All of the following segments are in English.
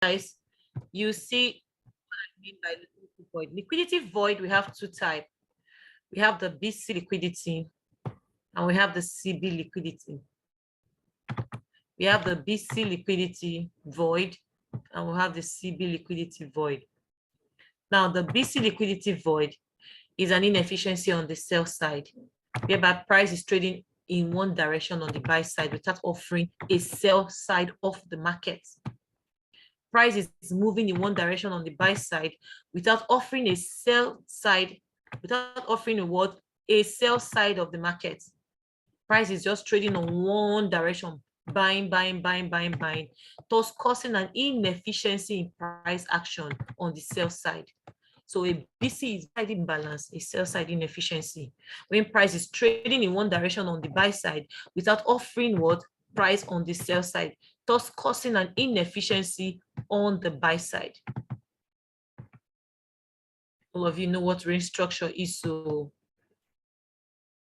guys, you see what I mean by liquidity void. Liquidity void, we have two types. We have the BC liquidity and we have the CB liquidity. We have the BC liquidity void and we have the CB liquidity void. Now, the BC liquidity void is an inefficiency on the sell side, whereby price is trading in one direction on the buy side without offering a sell side of the market. Price is moving in one direction on the buy side without offering a sell side, without offering a sell side of the market. Price is just trading on one direction, buying, thus causing an inefficiency in price action on the sell side. So a BC is side imbalance, a sell side inefficiency. When price is trading in one direction on the buy side without offering price on the sell side, thus causing an inefficiency on the buy side. All of you know what range structure is, so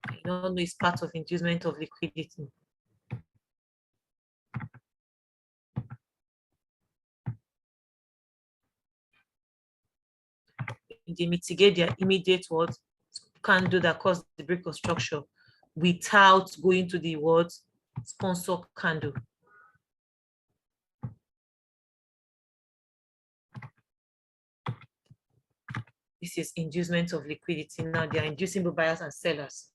I don't know it's part of inducement of liquidity. They mitigate their immediate candle that caused the break of structure without going to the sponsor candle. This is inducement of liquidity. Now they are inducing both buyers and sellers.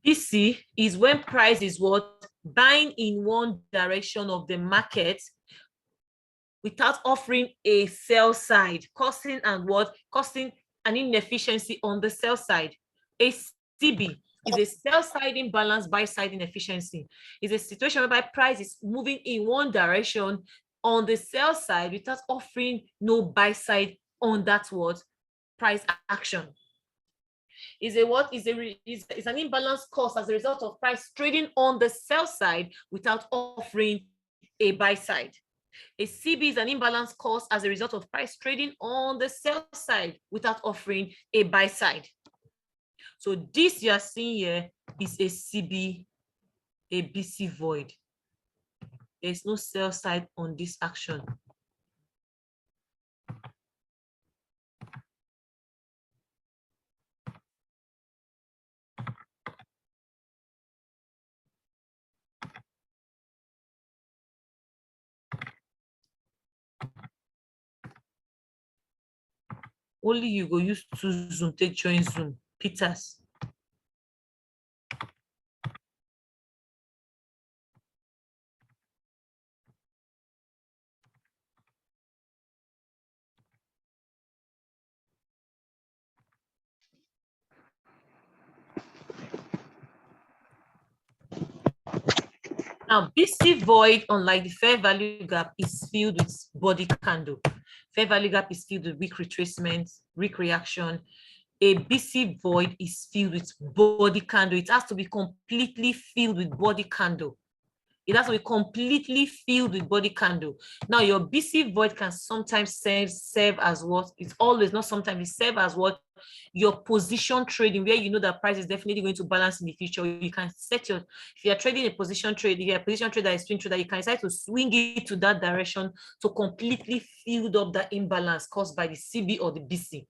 BC is when price is buying in one direction of the market without offering a sell side, causing an inefficiency on the sell side. A CB is a sell side imbalance, buy side inefficiency. It's a situation whereby price is moving in one direction on the sell side without offering no buy side on that price action. Is an imbalance caused as a result of price trading on the sell side without offering a buy side. A CB is an imbalance caused as a result of price trading on the sell side without offering a buy side. So this you are seeing here is a CB, a BC void. There is no sell side on this action. Only you go use to Zoom, take join Zoom. Peters. Now, BC void, unlike the fair value gap, is filled with body candle. Fair value gap is filled with weak retracement, weak reaction. A BC void is filled with body candle. It has to be completely filled with body candle. It has to be completely filled with body candle. Now, your BC void can sometimes serve as it's always, not sometimes, it serve as your position trading, where you know that price is definitely going to balance in the future. You can set if you're trading a position trade, if you're a position trader, a swing trader, you can decide to swing it to that direction to completely fill up the imbalance caused by the CB or the BC.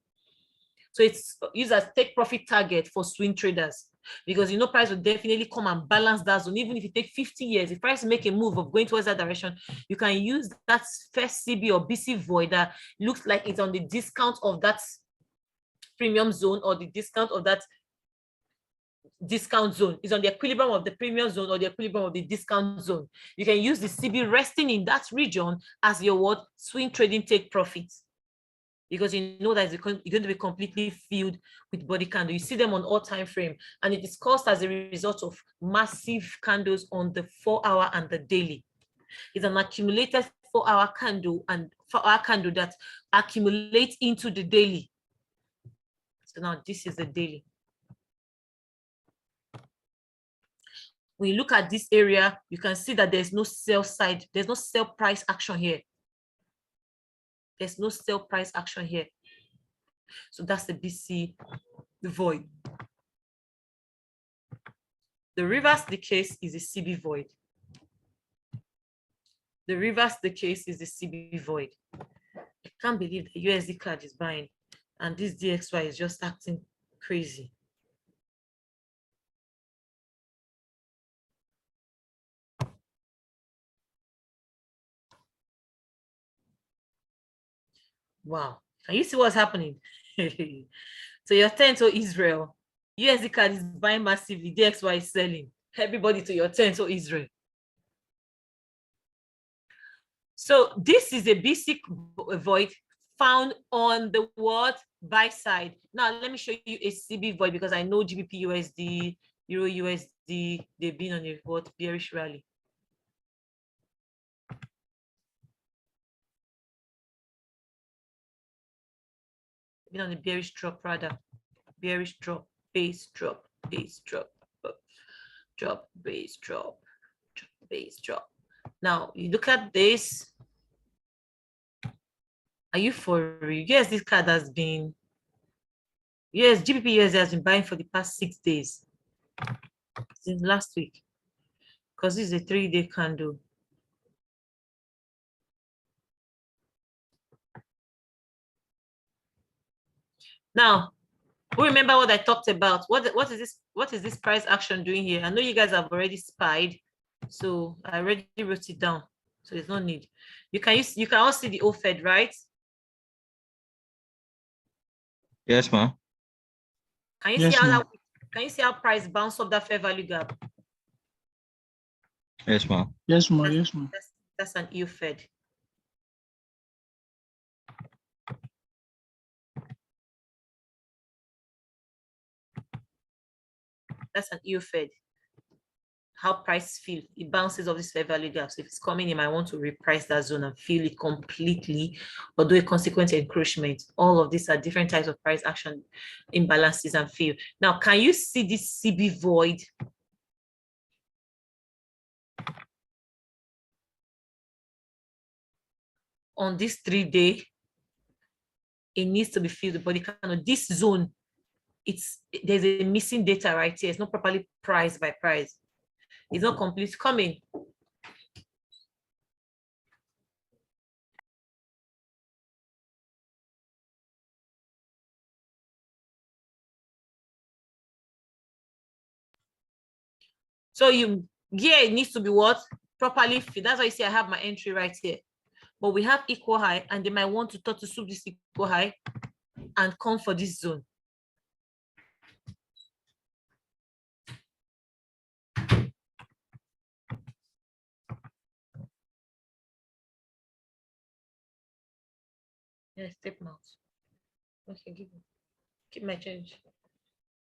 So it's used as take profit target for swing traders, because you know price will definitely come and balance that zone. Even if you take 50 years, if price make a move of going towards that direction, you can use that first CB or BC void that looks like it's on the discount of that premium zone or the discount of that discount zone. Is on the equilibrium of the premium zone or the equilibrium of the discount zone. You can use the CB resting in that region as your swing trading take profits, because you know that it's going to be completely filled with body candle. You see them on all time frame, and it is caused as a result of massive candles on the 4-hour and the daily. It's an accumulated 4-hour candle and 4-hour candle that accumulates into the daily. So now this is the daily. When you look at this area, you can see that there's no sell side, there's no sell price action here. There's no sell price action here. So that's the BC void. The reverse the case is a CB void. The reverse the case is the CB void. I can't believe the USD card is buying and this DXY is just acting crazy. Wow. Can you see what's happening? So your 10 to Israel. USD card is buying massively. DXY is selling. Everybody to your 10 to Israel. So this is a basic void found on the what? Buy side. Now let me show you a CB void because I know GBP USD, Euro USD, they've been on a what? Bearish rally. Been on a bearish drop rather. Bearish drop, base drop, base drop, drop, base drop, base drop. Now you look at this. Are you for real? Yes, this card has been, yes, GBP USD has been buying for the past 6 days. Since last week. Because this is a 3-day candle. Now, who remember what I talked about? What is this price action doing here? I know you guys have already spied, so I already wrote it down. So there's no need. You can all see the OFED, right? Yes, ma'am. Can you see how price bounced up that fair value gap? Yes, ma'am. Yes, ma'am. Yes, ma'am. That's an OFED. That's an OFED. How price feel, it bounces off this fair value gap. So if it's coming in, I want to reprice that zone and fill it completely or do a consequent encroachment. All of these are different types of price action imbalances and fill. Now, can you see this CB void? On this 3-day, it needs to be filled. The body cannot. This zone, there's a missing data right here. It's not properly priced by price. It's not complete. Coming. So it needs to be what? Properly filled. That's why you see I have my entry right here. But we have equal high, and they might want to start to sweep this equal high and come for this zone. Yes, take them out. Okay, keep my change.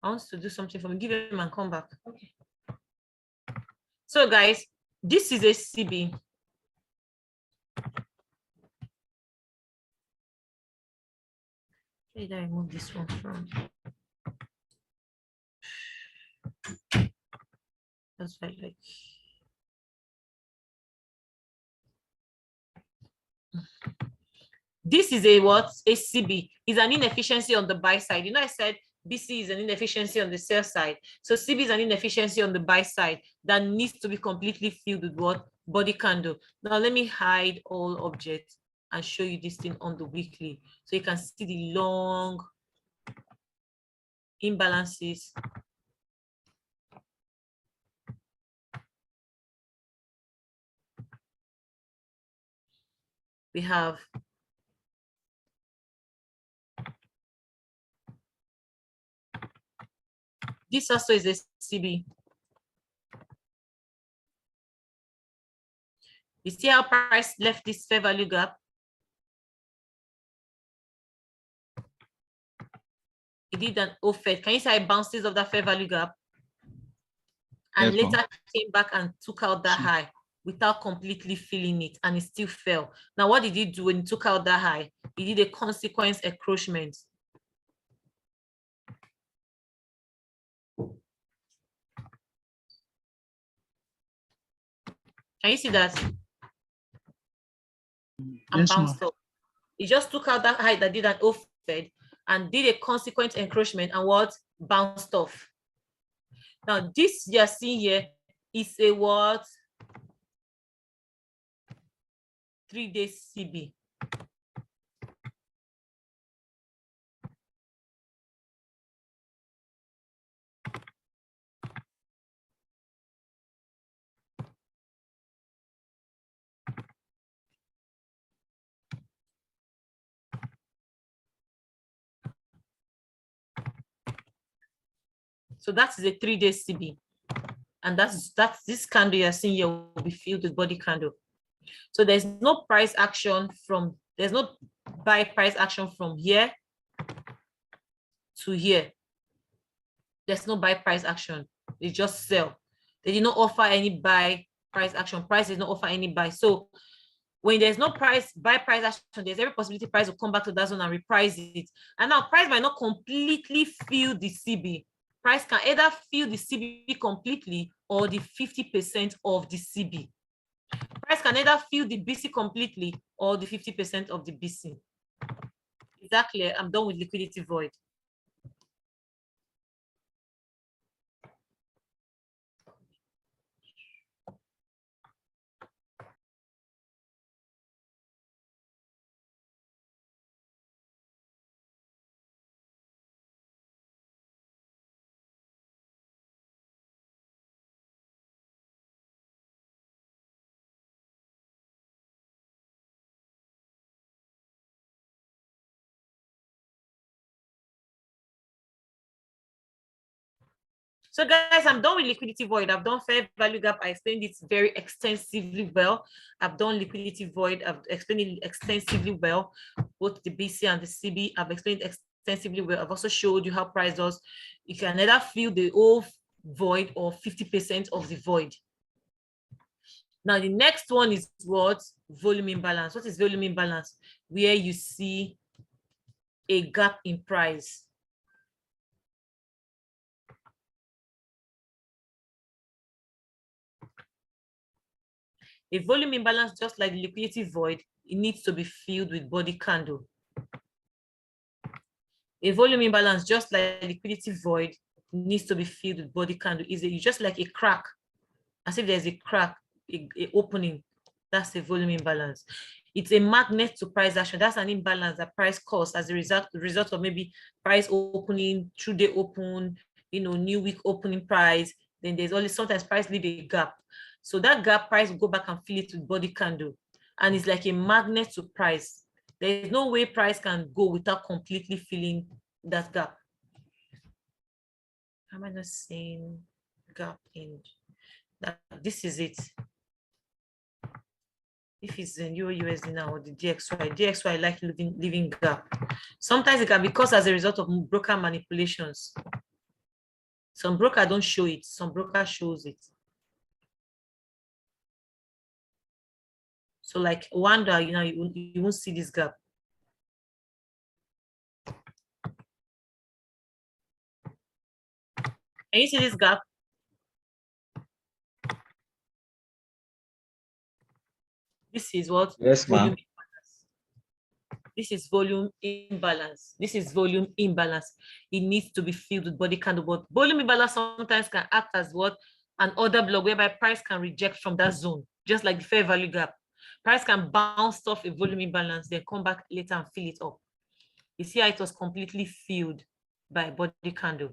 I want to do something for me. Give him and come back. Okay. So guys, this is a CB. Where did I remove this one from? That's right, like. This is a what? A CB. Is an inefficiency on the buy side. You know, I said BC is an inefficiency on the sell side. So CB is an inefficiency on the buy side that needs to be completely filled with what? Body candle. Now let me hide all objects and show you this thing on the weekly. So you can see the long imbalances. We have this also is a CB. You see how price left this fair value gap? It did an OFED. Can you see how it bounces off that fair value gap? And Yes, later came back and took out that high without completely filling it, and it still fell. Now, what did he do when he took out that high? He did a consequence encroachment. Can you see that? And Yes, bounced up. He just took out that high that did an OFED and did a consequent encroachment and what? Bounced off. Now, this you're seeing here is a what? 3-day CB. So that is a 3-day CB. And that's this candle you're seeing here will be filled with body candle. So there's no price action from, there's no buy price action from here to here. There's no buy price action. They just sell. They did not offer any buy price action. Price did not offer any buy. So when there's no buy price action, there's every possibility price will come back to that zone and reprice it. And now price might not completely fill the CB. Price can either fill the CB completely or the 50% of the CB. Price can either fill the BC completely or the 50% of the BC. Is that clear? I'm done with liquidity void. So guys, I'm done with liquidity void. I've done fair value gap. I explained it very extensively well. I've done liquidity void. I've explained it extensively well, both the BC and the CB. I've explained extensively well. I've also showed you how price does. You can either fill the whole void or 50% of the void. Now, the next one is what? Volume imbalance. What is volume imbalance? Where you see a gap in price. A volume imbalance, just like the liquidity void, it needs to be filled with body candle. A volume imbalance, just like liquidity void, needs to be filled with body candle. Is it just like a crack? As if there's a crack, a opening. That's a volume imbalance. It's a magnet to price action. That's an imbalance that price caused as a result of maybe price opening, through day open, new week opening price. Then there's only sometimes price leave a gap. So that gap price will go back and fill it with body candle. And it's like a magnet to price. There is no way price can go without completely filling that gap. Am I not saying gap in that? This is it. If it's in Euro USD now or the DXY like leaving gap. Sometimes it can be caused as a result of broker manipulations. Some broker don't show it. Some broker shows it. So like wonder, you won't see this gap. Can you see this gap? This is what? Yes, ma'am. This is volume imbalance. This is volume imbalance. It needs to be filled with body candle. But volume imbalance sometimes can act as what? An order block whereby price can reject from that zone, just like the fair value gap. Price can bounce off a volume imbalance, then come back later and fill it up. You see how it was completely filled by body candle.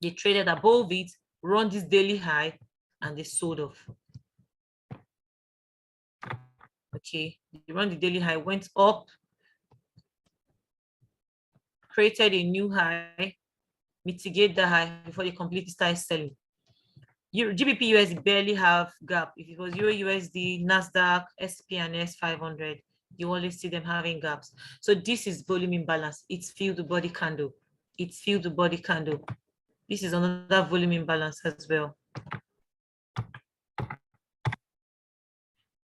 They traded above it, run this daily high, and they sold off. Okay, they run the daily high, went up, created a new high, mitigate the high before they completely start selling. GBP USD barely have gap. If it was Euro USD, Nasdaq, SP and S500, you always see them having gaps. So this is volume imbalance. It's filled with body candle. It's filled with body candle. This is another volume imbalance as well.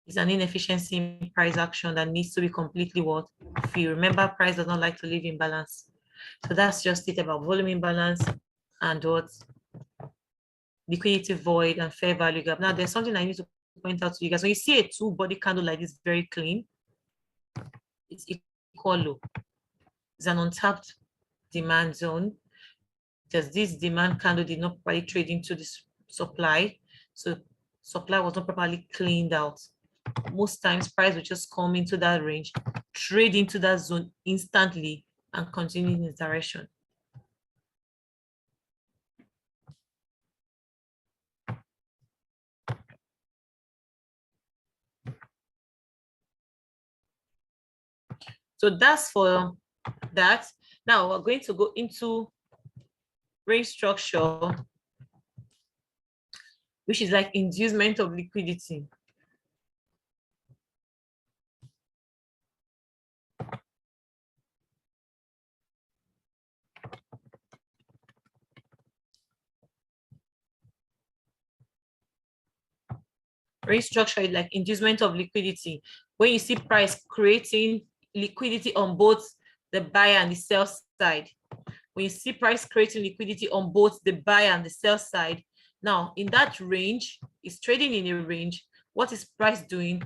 It's an inefficiency in price action that needs to be completely what? Filled. Remember, price does not like to live in balance. So that's just it about volume imbalance and what? Liquidity void and fair value gap. Now there's something I need to point out to you guys. When you see a two body candle like this, very clean, it's equal low. is an untapped demand zone. Because this demand candle did not properly trade into this supply. So supply was not properly cleaned out. Most times price will just come into that range, trade into that zone instantly, and continue in its direction. So that's for that. Now we're going to go into range structure, which is like inducement of liquidity. Range structure is like inducement of liquidity. When you see price creating liquidity on both the buyer and the sell side. When you see price creating liquidity on both the buyer and the sell side. Now, in that range, it's trading in a range. What is price doing?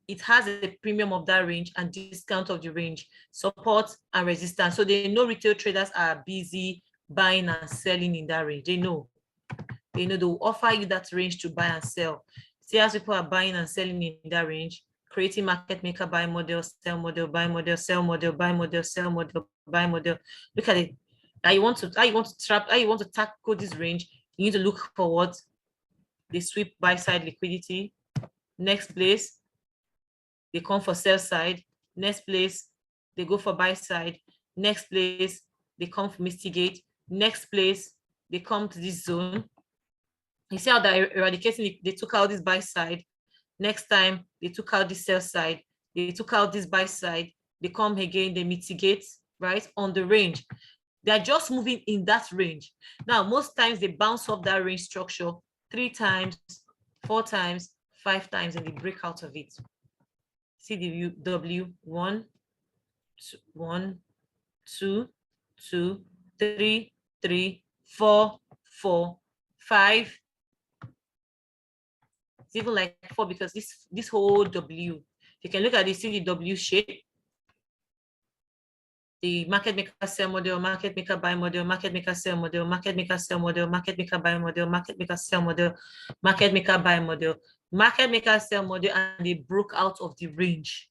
It has a premium of that range and discount of the range, support and resistance. So they know retail traders are busy buying and selling in that range. They know they will offer you that range to buy and sell. See, as people are buying and selling in that range, creating market maker buy model, sell model, buy model, sell model, buy model, sell model, buy model. Look at it. How you want to tackle this range, you need to look for what? They sweep buy side liquidity. Next place, they come for sell side. Next place, they go for buy side. Next place, they come for mitigate. Next place, they come to this zone. You see how they're eradicating, they took out this buy side. Next time, they took out the sell side. They took out this buy side. They come again, they mitigate, right, on the range. They're just moving in that range. Now, most times they bounce off that range structure 3 times, 4 times, 5 times, and they break out of it. See the W, 1, 2, 2, 3, 3, 4, 4, 5. It's even like 4 because this whole W, you can look at this, see the W shape. The market maker sell model, market maker buy model, market maker sell model, market maker sell model, market maker buy model, market maker sell model, market maker buy model, market maker sell model, and they broke out of the range.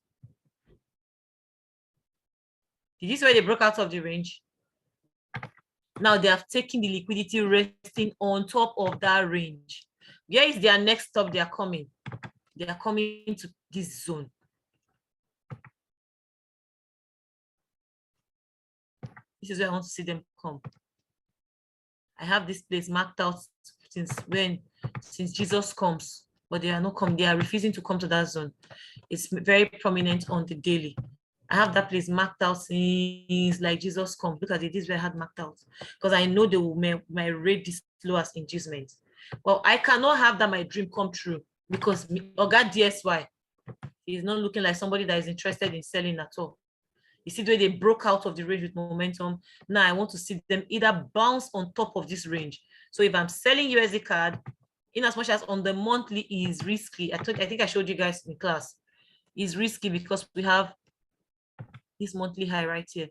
Did you see where they broke out of the range? Now they have taken the liquidity resting on top of that range. Where is their next stop? They are coming. They are coming to this zone. This is where I want to see them come. I have this place marked out since Jesus comes, but they are not coming. They are refusing to come to that zone. It's very prominent on the daily. I have that place marked out since like Jesus comes. Look at it. This is where I had marked out because I know they will my rate this low as inducement. Well, I cannot have that my dream come true because Oga DSY is not looking like somebody that is interested in selling at all. You see the way they broke out of the range with momentum. Now I want to see them either bounce on top of this range. So if I'm selling USD card, in as much as on the monthly is risky, I think I showed you guys in class, is risky because we have this monthly high right here.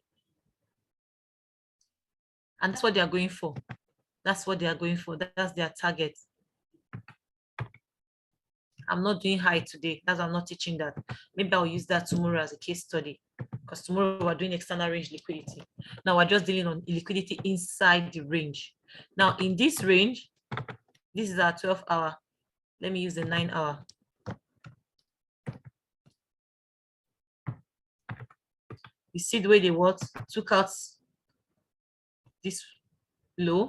And that's what they are going for. That's what they are going for. That's their target. I'm not doing high today. That's why I'm not teaching that. Maybe I'll use that tomorrow as a case study because tomorrow we're doing external range liquidity. Now we're just dealing on liquidity inside the range. Now in this range, this is our 12-hour. Let me use the 9-hour. You see the way they took out this low.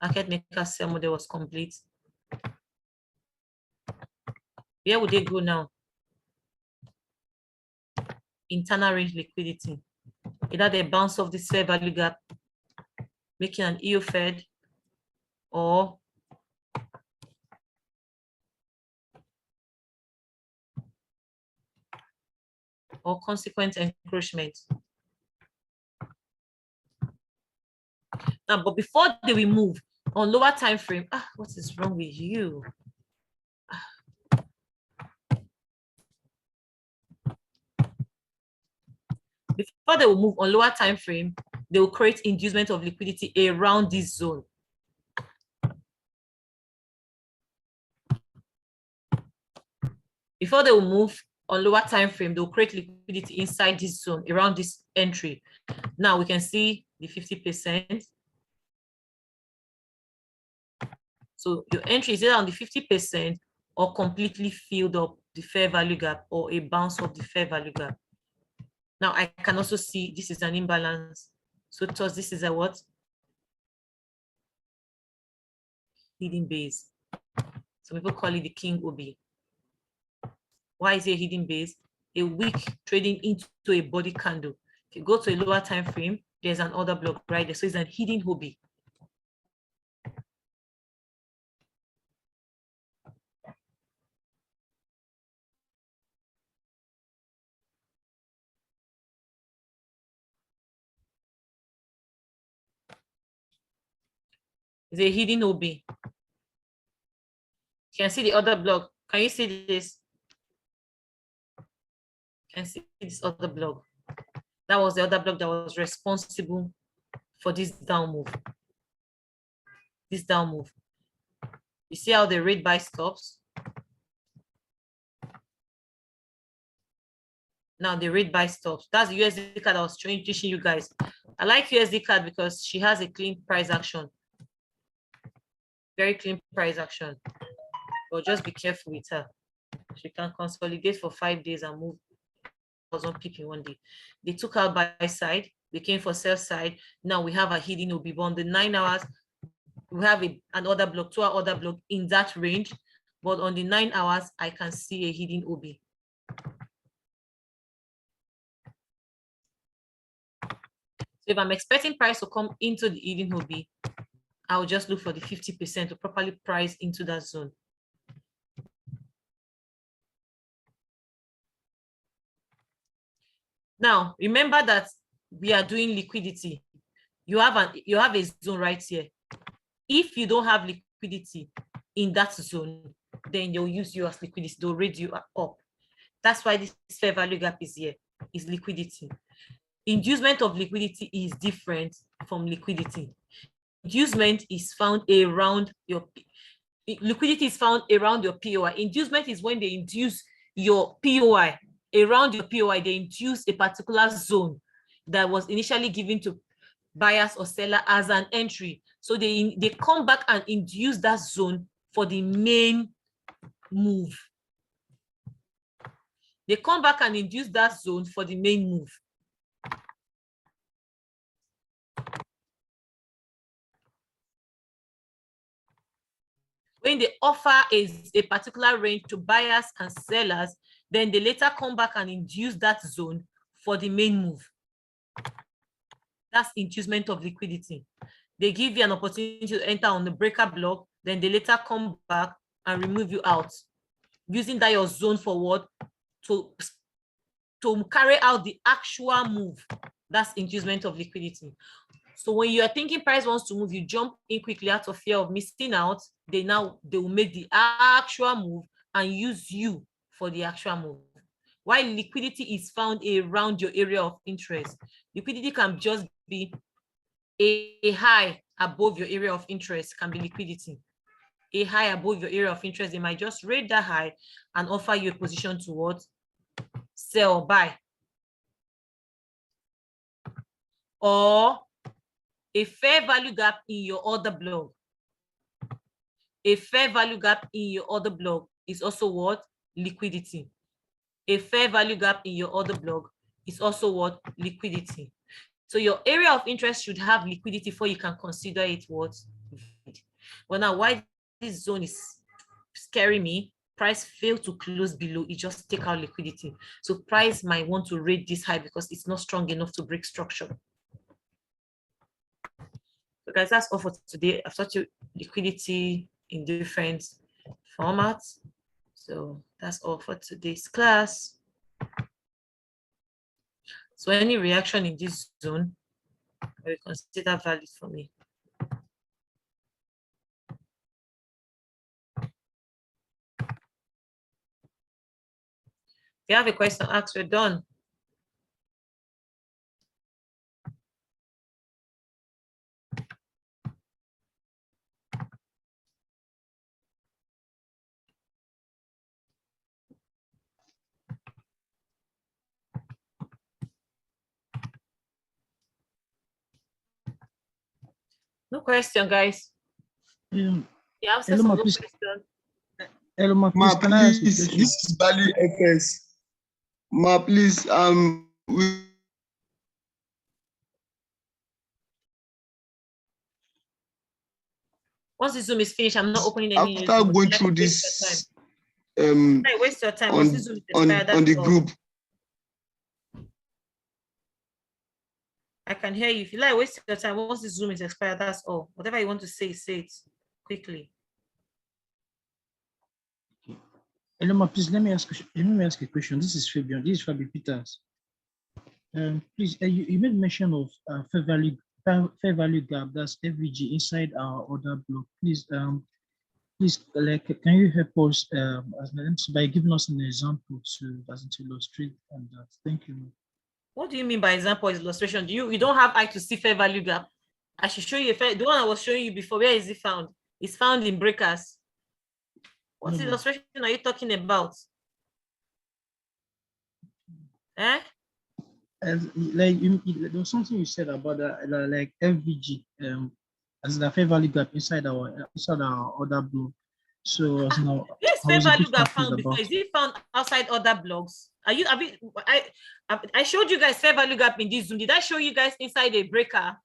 Market maker sell model was complete. Where would they go now? Internal range liquidity. Either they bounce off this fair value gap, making an EO Fed, or consequent encroachment. Now, but before they will move on lower time frame, what is wrong with you? Before they will move on lower time frame, they will create inducement of liquidity around this zone. Before they will move on lower time frame, they will create liquidity inside this zone, around this entry. Now we can see the 50%. So your entry is either on the 50% or completely filled up the fair value gap or a bounce of the fair value gap. Now I can also see this is an imbalance. So thus this is a what? Hidden base. Some people call it the king OB. Why is it a hidden base? A wick trading into a body candle. If you go to a lower time frame, there's an order block right there. So it's an hidden hobby. It's a hidden OB. You can see the other block. Can you see this? You can see this other block. That was the other block that was responsible for this down move. This down move. You see how the red buy stops? Now the red buy stops. That's the USD card I was teaching you guys. I like USD card because she has a clean price action. Very clean price action. But just be careful with her. She can consolidate for 5 days and move 1,000 pip in 1 day. They took out buy side. They came for sell side. Now we have a hidden OB. But on the 9 hours, we have an order block, 2 order block in that range. But on the 9 hours, I can see a hidden OB. So if I'm expecting price to come into the hidden OB, I'll just look for the 50% to properly price into that zone. Now, remember that we are doing liquidity. You have a zone right here. If you don't have liquidity in that zone, then they'll use you as liquidity. They'll raise you up. That's why this fair value gap is here, is liquidity. Inducement of liquidity is different from liquidity. Inducement is found around your liquidity is found around your POI. Inducement is when they induce your POI. Around your POI, they induce a particular zone that was initially given to buyers or seller as an entry. So they come back and induce that zone for the main move. They come back and induce that zone for the main move. When they offer a particular range to buyers and sellers, then they later come back and induce that zone for the main move. That's inducement of liquidity. They give you an opportunity to enter on the breaker block, then they later come back and remove you out, using that your zone forward to carry out the actual move. That's inducement of liquidity. So when you are thinking price wants to move, you jump in quickly out of fear of missing out. They will make the actual move and use you for the actual move. While liquidity is found around your area of interest, liquidity can just be a high above your area of interest, can be liquidity. A high above your area of interest, they might just rate that high and offer you a position to what? Sell, buy. Or a fair value gap in your order block. A fair value gap in your order block is also what? Liquidity. A fair value gap in your order block is also what? Liquidity. So your area of interest should have liquidity before you can consider it what? Well, now why this zone is scaring me, price failed to close below, it just take out liquidity. So price might want to rate this high because it's not strong enough to break structure. So guys, that's all for today. I've taught you liquidity in different formats. So that's all for today's class. So any reaction in this zone, I will consider valid for me. If you have a question, ask, we're done. No question, guys. Um, Yeah, I'll say hello, some ma, good please. questions. Hello, ma, Ma, please. Can I ask a please, question? this is Bali FS. Ma, please, Once the Zoom is finished, I'm not opening any new after Zoom. going Like, through waste your time. this, Like, waste your time. Once the Zoom is expired, on that's the all. group, I can hear you. If you like, waste your time. Once the Zoom is expired, that's all. Whatever you want to say it quickly. Hello, ma, please. Let me ask a question. This is Fabian. This is Fabi Peters. Please, you made mention of fair value gap. That's FVG inside our order block. Please, like, can you help us by giving us an example to illustrate on that? Thank you. What do you mean by example illustration? You don't have eye to see fair value gap? I should show you the one I was showing you before. Where is it found? It's found in breakers. What illustration are you talking about? Eh? Like there was something you said about that, like FVG, as the fair value gap inside our order block. So as now, Yes, I fair was a value bit gap confused found before. about Is it found outside other blogs? I showed you guys fair value gap in this Zoom. Did I show you guys inside a breaker?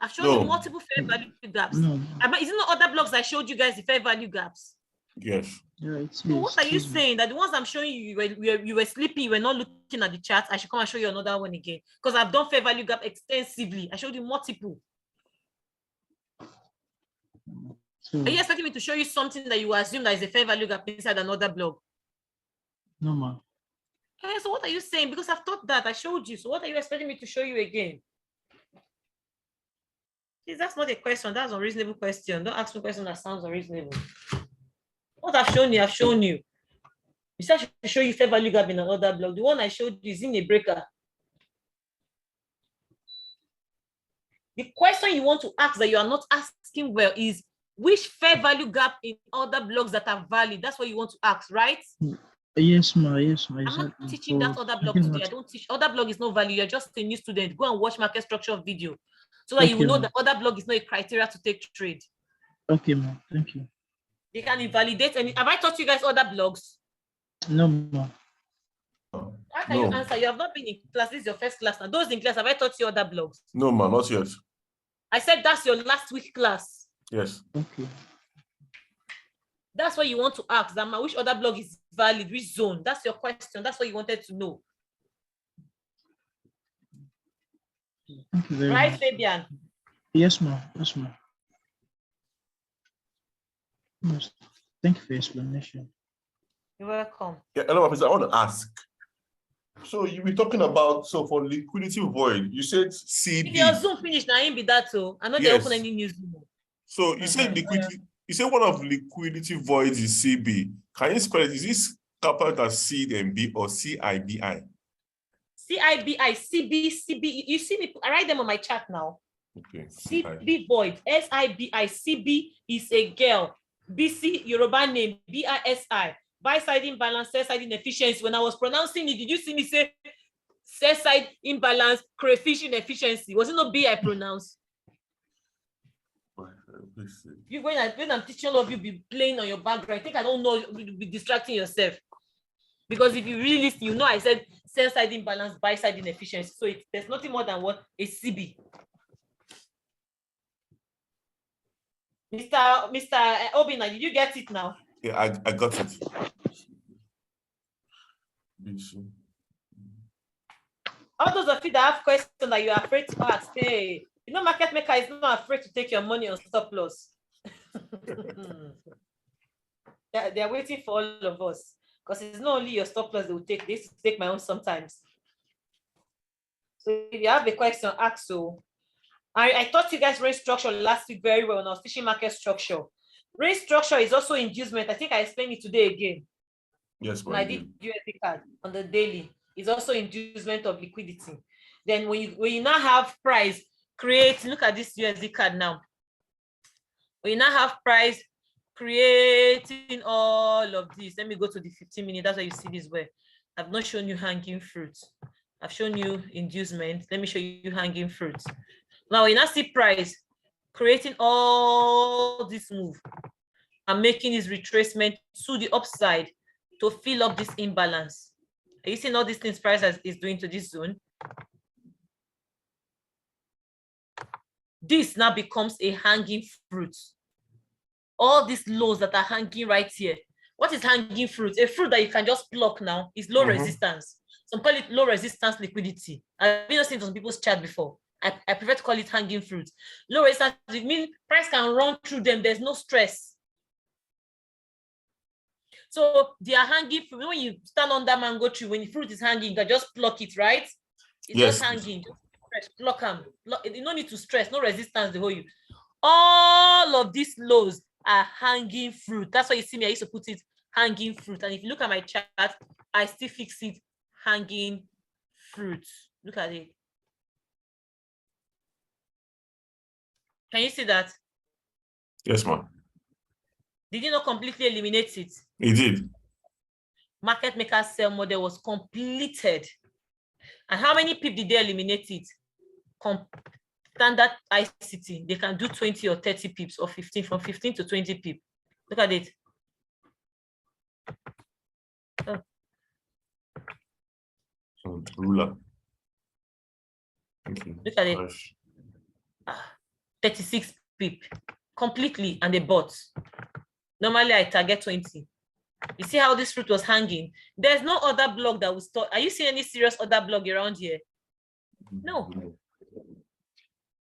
I've shown you multiple fair value gaps. No. Is it not other blogs I showed you guys the fair value gaps? Yes. Yeah, it's So what are you saying? That the ones I'm showing you, you were sleeping, you were not looking at the chart. I should come and show you another one again. Because I've done fair value gap extensively. I showed you multiple. So, are you expecting me to show you something that you assume that is a fair value gap inside another blog? No, ma'am. Okay, so what are you saying? Because I've taught that, I showed you. So what are you expecting me to show you again? Please, that's not a question. That's an unreasonable question. Don't ask me a question that sounds unreasonable. What I've shown you, I've shown you. You said I should show you fair value gap in another blog. The one I showed you is in a breaker. The question you want to ask that you are not asking well is which fair value gap in other blogs that are valid? That's what you want to ask, right? Yes, ma. Yes, ma. I'm not teaching that other blog today. I don't teach. Other blog is no value. You're just a new student. Go and watch market structure video so that you will know that other blog is not a criteria to take trade. Okay, ma. Thank you. They can invalidate any. Have I taught you guys other blogs? No, ma. How can you answer? You have not been in class. This is your first class now. Those in class, have I taught you other blogs? No, ma, not yet. I said that's your last week class. Yes. Okay. That's what you want to ask. Which other blog is valid? Which zone? That's your question. That's what you wanted to know. Thank you very right, much. Fabian? Yes, ma'am. Yes, ma'am. Yes. Thank you for your explanation. You're welcome. Yeah, hello, I want to ask. So you were talking about, so for liquidity void, you said CB. If your Zoom finished, now be that so. I'm not Yes. open any new Zoom. So you said liquidity. You said one of liquidity voids is CB. Can you spell it? Is this capital as C then B or CIBI? CIBI, CB, CB. You see me? I write them on my chart now. Okay. CB void, SIBI, CB is a girl. BC Yoruba name, BISI. Buy-side imbalance, sell-side inefficiency. When I was pronouncing it, did you see me say sell-side imbalance, crayfish inefficiency? Was it not B I pronounced? You when I'm teaching all of you be playing on your background, I think I don't know, you'll be distracting yourself. Because if you really listen, you know I said sell-side imbalance, buy-side inefficiency. So there's nothing more than what a CB. Mr. Obina, did you get it now? Yeah, I got it. All those of you that have questions that you are afraid to ask, hey, you know, market maker is not afraid to take your money on stop loss. They're waiting for all of us because it's not only your stop loss they will take. They used to take my own sometimes. So if you have a question, ask. So I taught you guys range structure last week very well when I was teaching market structure. Range structure is also inducement. I think I explained it today again. Yes, when I did USD card on the daily. It's also inducement of liquidity. Then when you now have price, look at this USD card now. When you now have price creating all of this, let me go to the 15 minute. That's why you see this way. I've not shown you hanging fruit. I've shown you inducement. Let me show you hanging fruit. Now when I see price creating all this move and making this retracement to the upside to fill up this imbalance. Are you seeing all these things price is doing to this zone? This now becomes a hanging fruit. All these lows that are hanging right here. What is hanging fruit? A fruit that you can just pluck now is low resistance. Some call it low resistance liquidity. I've been seeing some people's chart before. I prefer to call it hanging fruit. Low resistance, it means price can run through them. There's no stress. So they are hanging fruit. When you stand on that mango tree, when the fruit is hanging, you can just pluck it, right? It's just hanging. Just pluck them. You don't need to stress. No resistance to hold you. All of these lows are hanging fruit. That's why you see me. I used to put it hanging fruit. And if you look at my chart, I still fix it hanging fruit. Look at it. Can you see that? Yes, ma'am. Did you not completely eliminate it? It did. Market maker sell model was completed. And how many people did they eliminate it? Standard ICT, they can do 20 or 30 pips or 15, from 15 to 20 pips. Look at it. Oh. Ruler. Look at it. 36 pip completely, and they bought. Normally I target 20. You see how this fruit was hanging? There's no other blog that will stop. Are you seeing any serious other blog around here? No.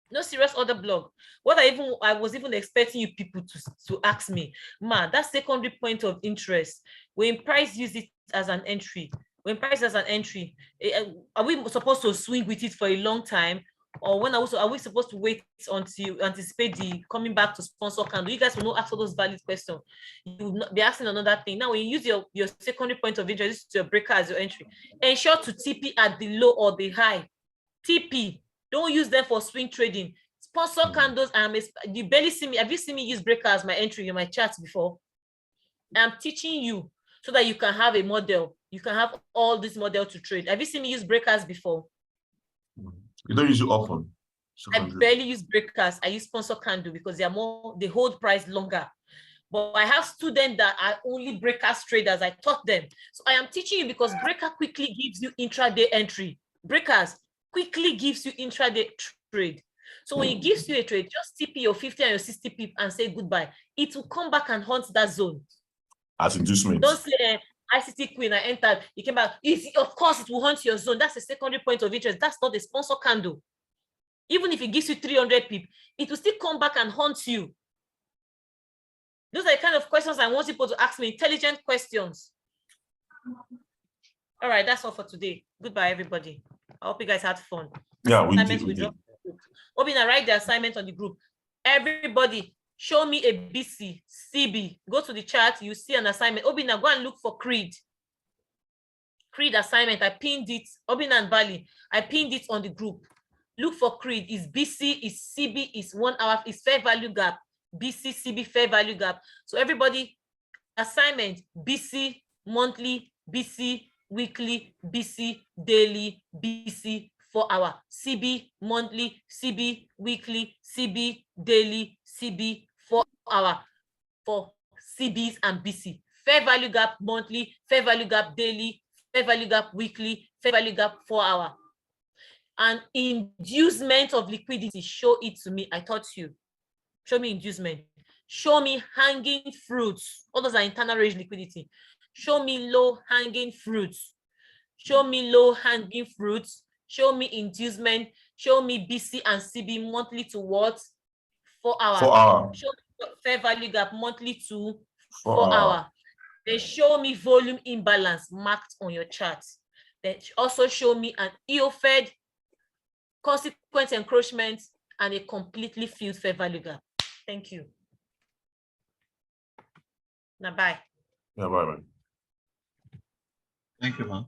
No serious other blog. What I was even expecting you people to ask me, ma, that secondary point of interest, when price use it as an entry, are we supposed to swing with it for a long time? Or when are we supposed to wait until anticipate the coming back to sponsor candle? You guys will not ask all those valid questions. You will not be asking another thing. Now, when you use your secondary point of interest to your breaker as your entry, ensure to TP at the low or the high. TP. Don't use them for swing trading. Sponsor candles. You barely see me. Have you seen me use breaker as my entry in my charts before? I'm teaching you so that you can have a model. You can have all this model to trade. Have you seen me use breakers before? You don't use it often. I barely use breakers. I use sponsor candle because they hold price longer. But I have students that are only breakers traders. I taught them. So I am teaching you because breaker quickly gives you intraday entry. Breakers quickly gives you intraday trade. So when it gives you a trade, just TP your 50 and your 60 pip and say goodbye. It will come back and hunt that zone. As inducement. Don't say ICT Queen, I entered, you came back. Of course, it will hunt your zone. That's a secondary point of interest. That's not a sponsor candle. Even if it gives you 300 pip, it will still come back and hunt you. Those are the kind of questions I want people to ask me, intelligent questions. All right, that's all for today. Goodbye, everybody. I hope you guys had fun. Yeah, we did. Obina, write the assignment on the group. Everybody, show me a BC, CB. Go to the chat, you see an assignment. Obina, go and look for Creed. Creed assignment, I pinned it. Obina and Bali, I pinned it on the group. Look for Creed. Is BC, is CB, is 1 hour, is fair value gap. BC, CB, fair value gap. So everybody, assignment, BC, monthly, BC, weekly, BC, daily, BC, 4 hour, CB, monthly, CB, weekly, CB, daily, CB, 4 hour for CBs and BC. Fair value gap, monthly, fair value gap, daily, fair value gap, weekly, fair value gap, 4 hour. And inducement of liquidity, show it to me. I taught you. Show me inducement. Show me hanging fruits. All those are internal range liquidity. Show me low hanging fruits. Show me low hanging fruits. Show me inducement. Show me BC and CB monthly to what? 4 hour. 4 hour. Show me fair value gap monthly to 4 4 hour. Then show me volume imbalance marked on your chart. Then also show me an EO-Fed, consequent encroachment, and a completely filled fair value gap. Thank you. Now, bye. Yeah, bye, man. Thank you, ma'am.